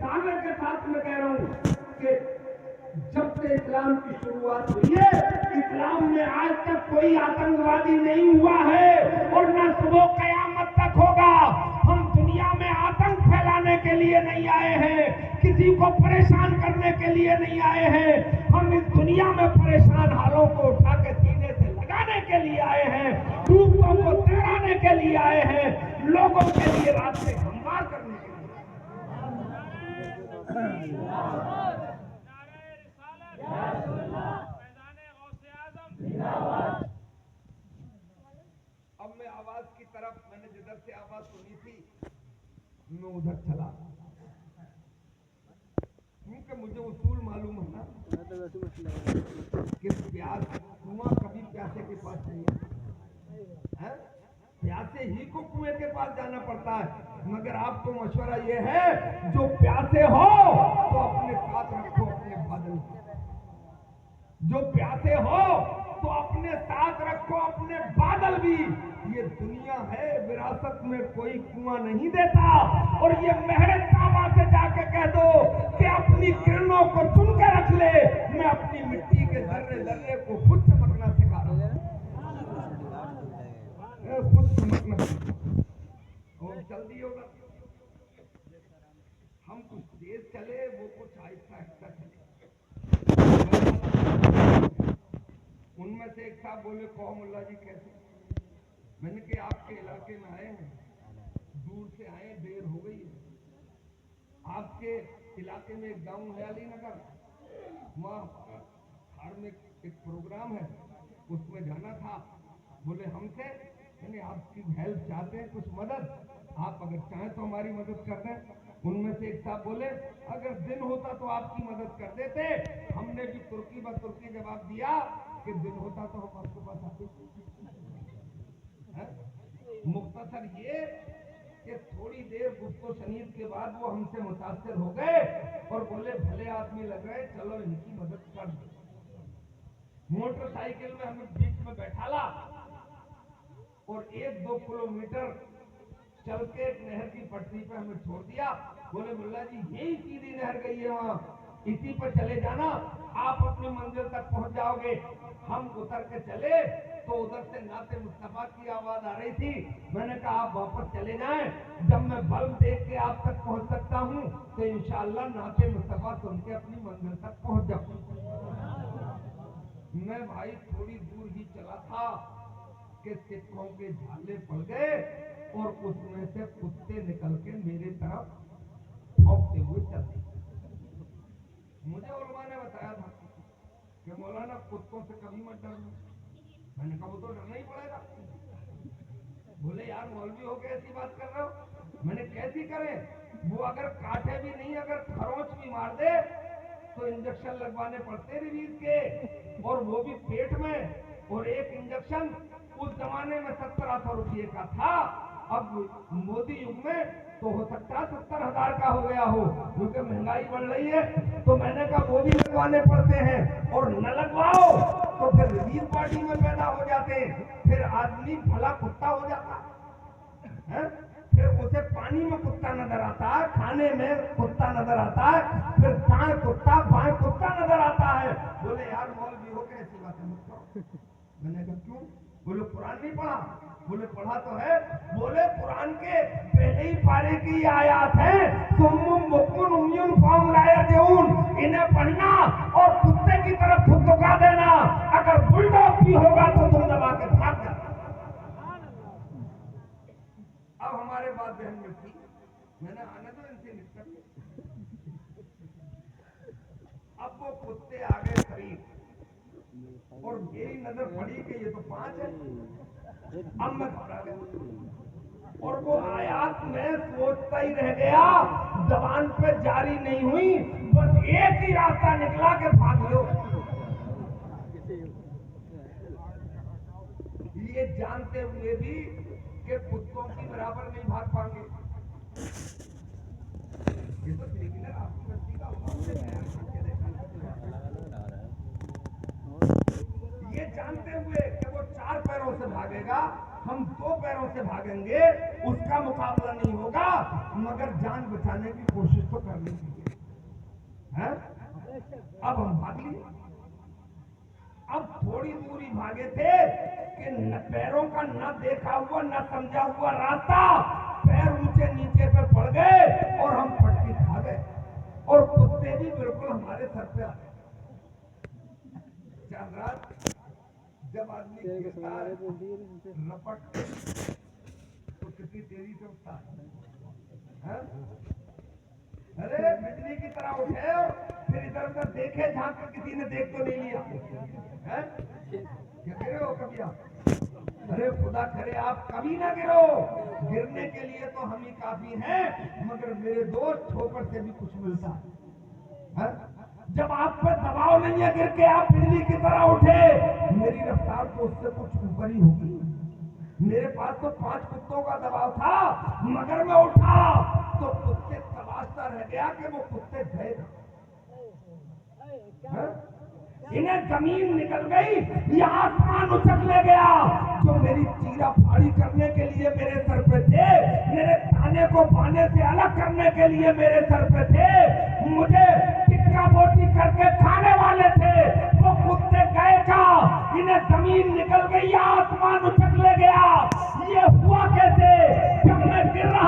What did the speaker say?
دعوے کے ساتھ میں کہہ رہا ہوں کہ جب سے اسلام کی شروعات ہوئی ہے اسلام میں آج تک کوئی آتنکوادی نہیں ہوا ہے اور نہ صبح قیامت تک ہوگا. ہم دنیا میں آتنک پھیلانے کے لیے نہیں آئے ہیں, کسی کو پریشان کرنے کے لیے نہیں آئے ہیں. ہم اس دنیا میں پریشان حالوں کو اٹھا کے سینے سے لگانے کے لیے آئے ہیں, ڈوبتوں کو تیرانے کے لیے آئے ہیں, لوگوں کے لیے راستے ہموار کرنے کے لیے. اب میں آواز کی طرف, میں نے جدھر سے آواز سنی تھی میں ادھر چلا, کیونکہ مجھے اصول معلوم ہے نا کہ پیاس کنواں کبھی پیاسے کے پاس نہیں ہے, پیاسے ہی کو کنویں کے پاس جانا پڑتا ہے. مگر آپ کو مشورہ یہ ہے جو پیاسے ہو تو اپنے ساتھ رکھو اپنے بادل, جو پیاسے ہو تو اپنے ساتھ رکھو اپنے بادل بھی. یہ دنیا ہے, وراثت میں کوئی کنواں نہیں دیتا. اور یہ مہر کعبہ سے جا کے کہہ دو کہ اپنی کرنوں کو چن کے رکھ لے, میں اپنی مٹی کے ذرے ذرے کو خود چمکنا سکھا رہا ہوں, خود چمکنا. اور جلدی ہوگا, ہم کچھ تیز چلے وہ کچھ آہستہ آہستہ چلے. ان میں سے ایک صاحب بولے قوم اللہ جی کیسے؟ میں نے کہ آپ کے علاقے میں آئے ہیں, دور سے آئے, دیر ہو گئی ہے. آپ کے علاقے میں ایک گاؤں ہے علی نگر, وہاں ہر میں ایک پروگرام ہے, اس میں جانا تھا. بولے ہم سے, یعنی آپ کی ہیلپ چاہتے ہیں, کچھ مدد, آپ اگر چاہیں تو ہماری مدد کر دیں. ان میں سے ایک صاحب بولے اگر دن ہوتا تو آپ کی مدد کر دیتے. ہم نے بھی ترکی بہ ترکی جواب دیا کہ دن ہوتا تو ہم آپ کے پاس آتے. مختصر یہ کہ تھوڑی دیر گفت و شنید کے بعد وہ ہم سے متاثر ہو گئے اور بولے بھلے آدمی لگ رہے, چلو ان کی مدد کر دو. موٹر سائیکل میں ہمیں بیچ میں بیٹھا لا اور 1-2 کلومیٹر چل کے ایک نہر کی پٹری پہ ہمیں چھوڑ دیا. بولے ملا جی یہی سیدھی نہر گئی ہے, وہاں اسی پر چلے جانا, آپ اپنی منزل تک پہنچ جاؤ گے. ہم اتر کے چلے تو ادھر سے نعت مصطفیٰ کی آواز آ رہی تھی. میں نے کہا آپ واپس چلے جائیں, جب میں بلب دیکھ کے آپ تک پہنچ سکتا ہوں تو انشاءاللہ نعت مصطفیٰ سن کے اپنی منزل تک پہنچ جاؤں. میں بھائی تھوڑی دور ہی چلا تھا کہ سکھوں کے جھالے پڑ گئے اور اس میں سے کتے نکل کے میری طرف بھونکتے ہوئے چل دی. مجھے علماء نے بتایا تھا کہ مولانا کتوں سے کبھی مت ڈرنا. میں نے کہا وہ تو ڈرنا ہی پڑے گا. بولے یار مولوی ہو کے ایسی بات کر رہے ہو. میں نے کیسی کریں, وہ اگر کاٹے بھی نہیں, اگر کھروچ بھی مار دے تو انجیکشن لگوانے پڑتے ریلیز کے, اور وہ بھی پیٹ میں. اور ایک انجیکشن اس زمانے میں 1700 روپئے کا تھا, اب مودی یگ میں تو ہو سکتا ہے 70,000 کا ہو گیا ہو, کیونکہ مہنگائی بڑھ رہی ہے. تو میں نے کہا وہ بھی لگوانے پڑتے ہیں, اور نہ لگواؤ تو پھر ریلیز پارٹی میں پیدا ہو جاتے ہیں, پھر آدمی بھلا کتا ہو جاتا ہے. پھر اسے پانی میں کتا نظر آتا ہے, کھانے میں کتا نظر آتا ہے, پھر دائیں کتا بائیں کتا نظر آتا ہے. بولے یار مولوی ہو کے ایسی باتیں مت کرو. میں نے کہا کیوں؟ بولے قرآن نہیں پڑھا. بولے پڑھا تو ہے. بولے قرآن کے پہلے ہی پارے کی آیات ہیں, سمم بکم عمی فہم لا یرجعون, انہیں پڑھنا اور کتے کی طرف تھکا دینا. اگر بلڈاگ بھی ہوگا تو تم دبا کے بھاگ جانا. اب ہمارے بات بہن میں تھی, میں نے آنے تو ان سے نکل. اب وہ کتے آگے قریب اور میری نظر پڑی کہ یہ تو 5 ہے. اب میں گھبرا گیا اور وہ آیات میں سوچتا ہی رہ گیا, زبان پہ جاری نہیں ہوئی, بس ایک ہی راستہ نکلا کہ بھاگ لو. یہ جانتے ہوئے بھی کہ کتوں کی برابر نہیں بھاگ پائیں گے. یہ تو سیکولر آپ کی بستی کا یہ جانتے ہوئے کہ وہ 4 پیروں سے بھاگے گا, ہم 2 پیروں سے بھاگیں گے, اس کا مقابلہ نہیں ہوگا، مگر جان بچانے کی کوشش تو کرنی چاہیے۔ اب ہم بھاگ لیے، اب تھوڑی دوری بھاگے تھے کہ پیروں کا نہ دیکھا ہوا نہ سمجھا ہوا راستہ، پیر اونچے نیچے پہ پڑ گئے اور ہم پٹکی کھا گئے، اور کتے بھی بالکل ہمارے سر پہ آ گئے۔ چار رات جب آدمی گرتا ہے رپٹ تو کتنی تیزی سے اٹھتا ہے، ارے بجلی کی طرح اٹھے اور پھر ادھر ادھر دیکھے جہاں پر کسی نے دیکھ تو نہیں لیا، کیا کہہ رہے ہو کبھی آپ؟ ارے خدا کرے آپ کبھی نہ گرو، گرنے کے لیے تو ہم ہی کافی ہیں، مگر میرے دوست ٹھوکر سے بھی کچھ ملتا ہے۔ جب آپ پر دباؤ نہیں ہے گر کے آپ بجلی کی طرح اٹھے، میری رفتار تو اس سے کچھ اوپر ہی ہوگی۔ میرے پاس تو 5 کتوں کا دباؤ تھا، مگر میں اٹھا تو کتے تلاشتا رہ گیا کہ وہ کتے گئے نا۔ انہیں زمین نکل گئی یا آسمان اچک لے گیا، جو میری چیرا پھاڑی کرنے کے لیے میرے سر پہ تھے، میرے تانے کو بانے سے الگ کرنے کے لیے میرے سر پہ تھے، مجھے ٹکا موٹی کر کے کھانے والے تھے، وہ کتے گئے کا، انہیں زمین نکل گئی یا آسمان اچک لے گیا۔ یہ ہوا کیسے؟ جب میں گر رہا